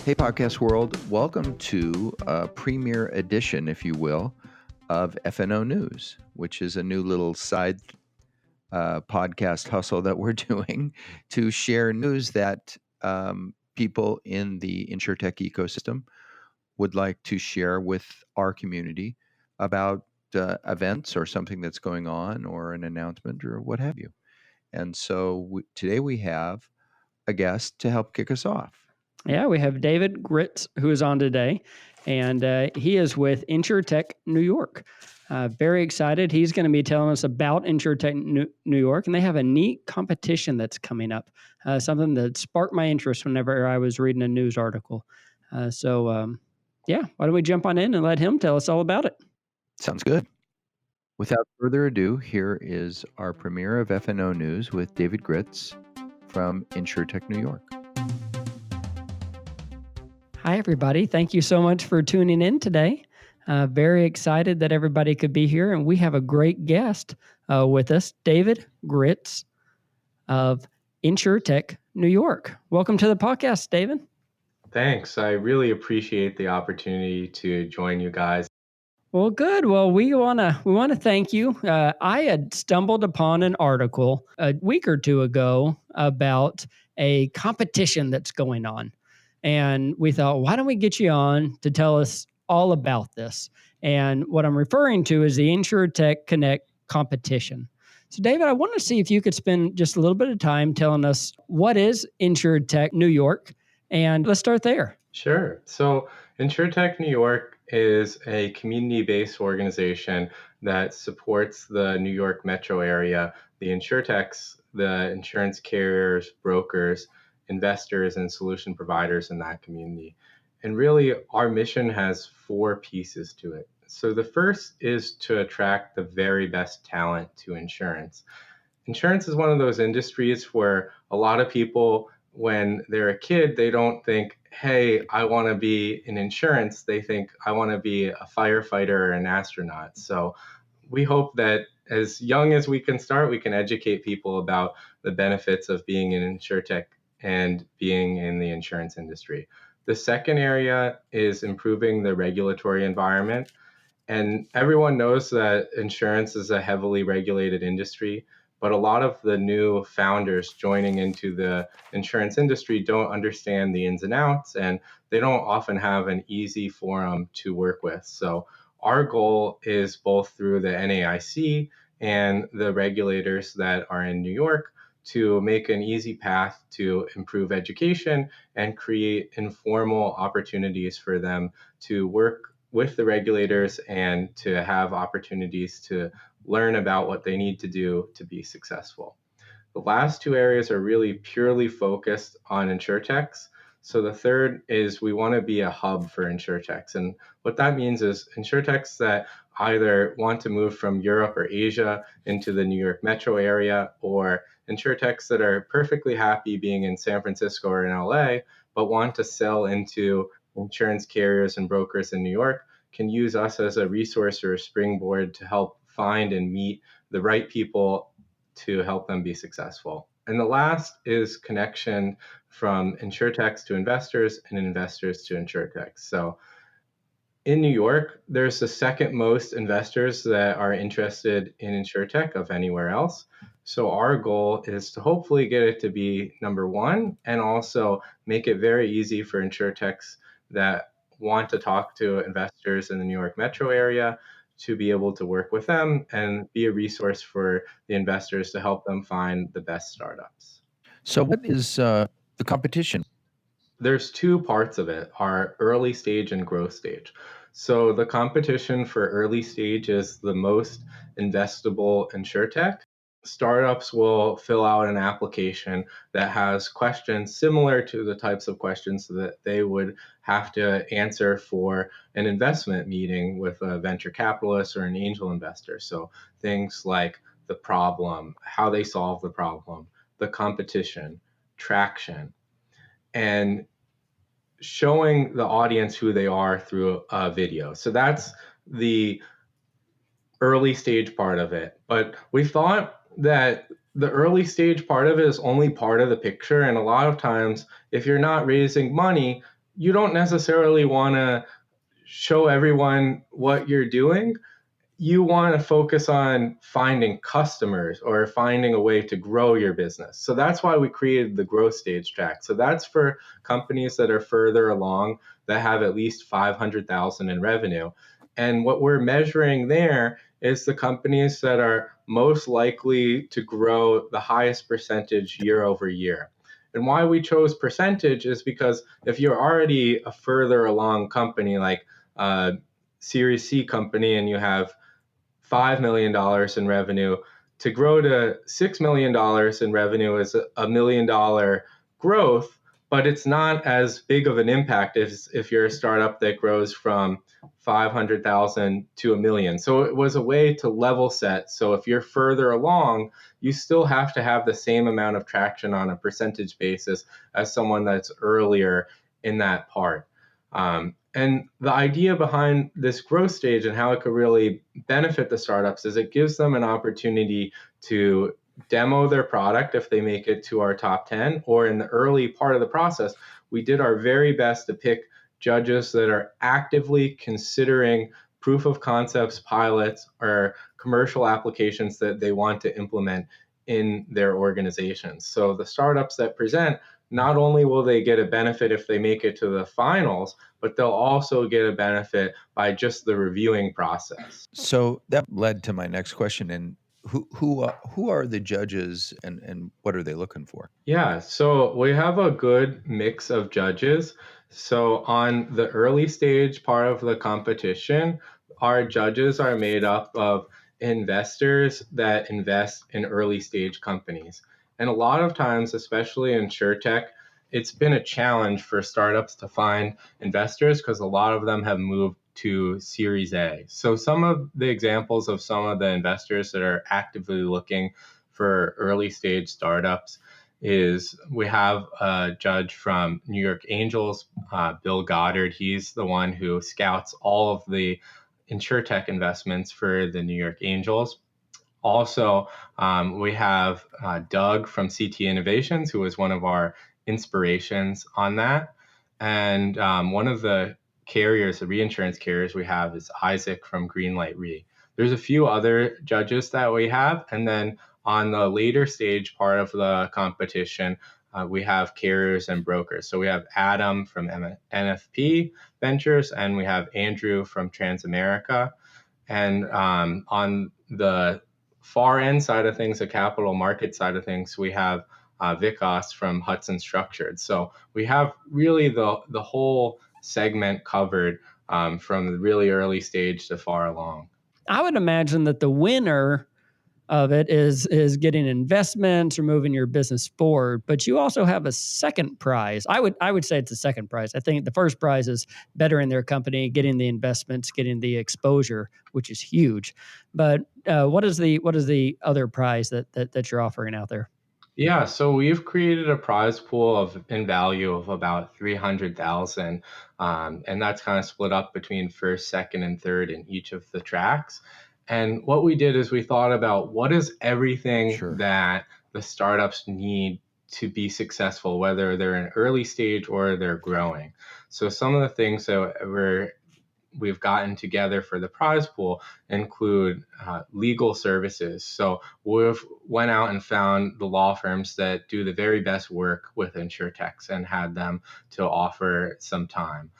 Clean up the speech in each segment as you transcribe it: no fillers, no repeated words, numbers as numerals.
Hey, podcast world. Welcome to a premiere edition, if you will, of FNO News, which is a new little side podcast hustle that we're doing to share news that people in the InsurTech ecosystem would like to share with our community about events or something that's going on or an announcement or what have you. And so today we have a guest to help kick us off. Yeah, we have David Gritz, who is on today, and he is with InsurTech New York. Very excited. He's going to be telling us about InsurTech New York, and they have a neat competition that's coming up, something that sparked my interest whenever I was reading a news article. Why don't we jump on in and let him tell us all about it? Sounds good. Without further ado, here is our premiere of FNO News with David Gritz from InsurTech New York. Hi, everybody. Thank you so much for tuning in today. Very excited that everybody could be here, and we have a great guest with us, David Gritz of InsurTech New York. Welcome to the podcast, David. Thanks. I really appreciate the opportunity to join you guys. Well, good. Well, we wanna thank you. I had stumbled upon an article a week or two ago about a competition that's going on, and we thought, why don't we get you on to tell us all about this? And what I'm referring to is the InsurTech Connect competition. So, David, I want to see if you could spend just a little bit of time telling us what is InsurTech New York, and let's start there. Sure. So InsurTech New York is a community-based organization that supports the New York metro area, the InsurTechs, the insurance carriers, brokers, investors, and solution providers in that community. And really, our mission has four pieces to it. So the first is to attract the very best talent to insurance. Insurance is one of those industries where a lot of people, when they're a kid, they don't think, hey, I want to be in insurance. They think, I want to be a firefighter or an astronaut. So we hope that as young as we can start, we can educate people about the benefits of being in InsurTech and being in the insurance industry. The second area is improving the regulatory environment. And everyone knows that insurance is a heavily regulated industry, but a lot of the new founders joining into the insurance industry don't understand the ins and outs, and they don't often have an easy forum to work with. So our goal is both through the NAIC and the regulators that are in New York to make an easy path to improve education and create informal opportunities for them to work with the regulators and to have opportunities to learn about what they need to do to be successful. The last two areas are really purely focused on InsurTechs. So the third is we want to be a hub for InsurTechs. And what that means is InsurTechs that either want to move from Europe or Asia into the New York metro area, or InsurTechs that are perfectly happy being in San Francisco or in LA, but want to sell into insurance carriers and brokers in New York, can use us as a resource or a springboard to help find and meet the right people to help them be successful. And the last is connection from InsurTechs to investors and investors to InsurTechs. So in New York, there's the second most investors that are interested in InsurTech of anywhere else. So our goal is to hopefully get it to be number one, and also make it very easy for InsurTechs that want to talk to investors in the New York metro area to be able to work with them and be a resource for the investors to help them find the best startups. So what is the competition? There's two parts of it, our early stage and growth stage. So the competition for early stage is the most investable InsurTech. Startups will fill out an application that has questions similar to the types of questions that they would have to answer for an investment meeting with a venture capitalist or an angel investor. So things like the problem, how they solve the problem, the competition, traction, and showing the audience who they are through a video. So that's the early stage part of it. But we thought that the early stage part of it is only part of the picture. And a lot of times, if you're not raising money, you don't necessarily want to show everyone what you're doing. You want to focus on finding customers or finding a way to grow your business. So that's why we created the growth stage track. So that's for companies that are further along, that have at least 500,000 in revenue. And what we're measuring there is the companies that are most likely to grow the highest percentage year over year. And why we chose percentage is because if you're already a further along company, like a Series C company, and you have $5 million in revenue, to grow to $6 million in revenue is a $1 million growth, but it's not as big of an impact if you're a startup that grows from 500,000 to $1 million. So it was a way to level set. So if you're further along, you still have to have the same amount of traction on a percentage basis as someone that's earlier in that part. And the idea behind this growth stage and how it could really benefit the startups is it gives them an opportunity to demo their product if they make it to our top 10, or in the early part of the process, we did our very best to pick judges that are actively considering proof of concepts, pilots, or commercial applications that they want to implement in their organizations. So the startups that present, not only will they get a benefit if they make it to the finals, but they'll also get a benefit by just the reviewing process. So that led to my next question. And who are the judges, and what are they looking for? Yeah, so we have a good mix of judges. So on the early stage part of the competition, our judges are made up of investors that invest in early stage companies. And a lot of times, especially in InsurTech, it's been a challenge for startups to find investors because a lot of them have moved to Series A. So some of the examples of some of the investors that are actively looking for early stage startups is we have a judge from New York Angels, Bill Goddard. He's the one who scouts all of the InsurTech investments for the New York Angels. Also, we have Doug from CT Innovations, who was one of our inspirations on that. And one of the carriers, the reinsurance carriers we have, is Isaac from Greenlight Re. There's a few other judges that we have. And then on the later stage part of the competition, we have carriers and brokers. So we have Adam from NFP Ventures, and we have Andrew from Transamerica. And on the far end side of things, the capital market side of things, we have Vikas from Hudson Structured. So we have really the whole segment covered from the really early stage to far along. I would imagine that the winner of it is getting investments or moving your business forward, but you also have a second prize. I would say it's a second prize. I think the first prize is bettering their company, getting the investments, getting the exposure, which is huge. But what is the other prize that you're offering out there? Yeah, so we've created a prize pool in value of about 300,000, and that's kind of split up between first, second, and third in each of the tracks. And what we did is we thought about what is everything Sure. that the startups need to be successful, whether they're in early stage or they're growing. So some of the things that we've gotten together for the prize pool include legal services. So we've went out and found the law firms that do the very best work with InsurTechs and had them to offer some time.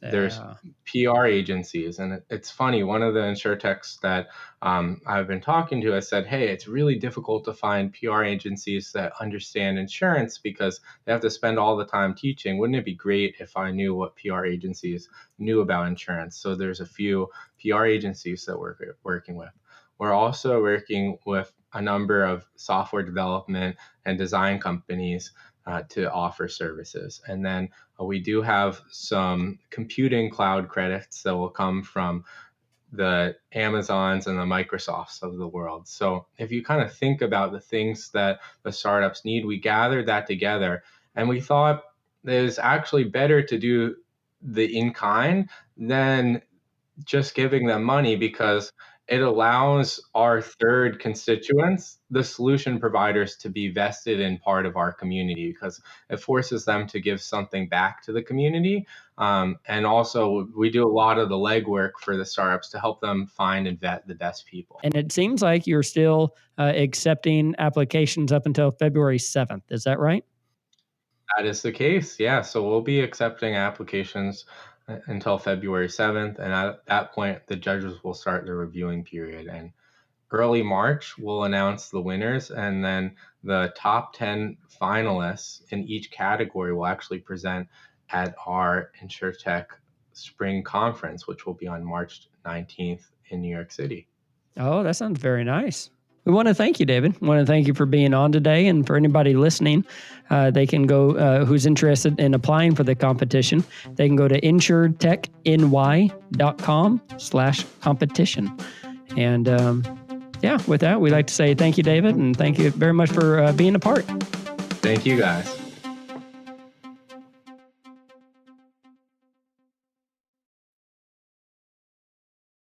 There's PR agencies, and it's funny. One of the InsurTechs that I've been talking to has said, "Hey, it's really difficult to find PR agencies that understand insurance because they have to spend all the time teaching. Wouldn't it be great if I knew what PR agencies knew about insurance?" So there's a few PR agencies that we're working with. We're also working with a number of software development and design companies to offer services. And then we do have some computing cloud credits that will come from the Amazons and the Microsofts of the world. So if you kind of think about the things that the startups need, we gathered that together, and we thought it is actually better to do the in-kind than just giving them money, because It allows our third constituents, the solution providers, to be vested in part of our community because it forces them to give something back to the community. And also, we do a lot of the legwork for the startups to help them find and vet the best people. And it seems like you're still accepting applications up until February 7th. Is that right? That is the case, yeah. So we'll be accepting applications until February 7th. And at that point, the judges will start the reviewing period. And early March, we'll announce the winners. And then the top 10 finalists in each category will actually present at our InsurTech Spring Conference, which will be on March 19th in New York City. Oh, that sounds very nice. We want to thank you, David. We want to thank you for being on today. And for anybody listening, they can go, who's interested in applying for the competition, they can go to InsurTechNY.com/competition. And with that, we'd like to say thank you, David, and thank you very much for being a part. Thank you, guys.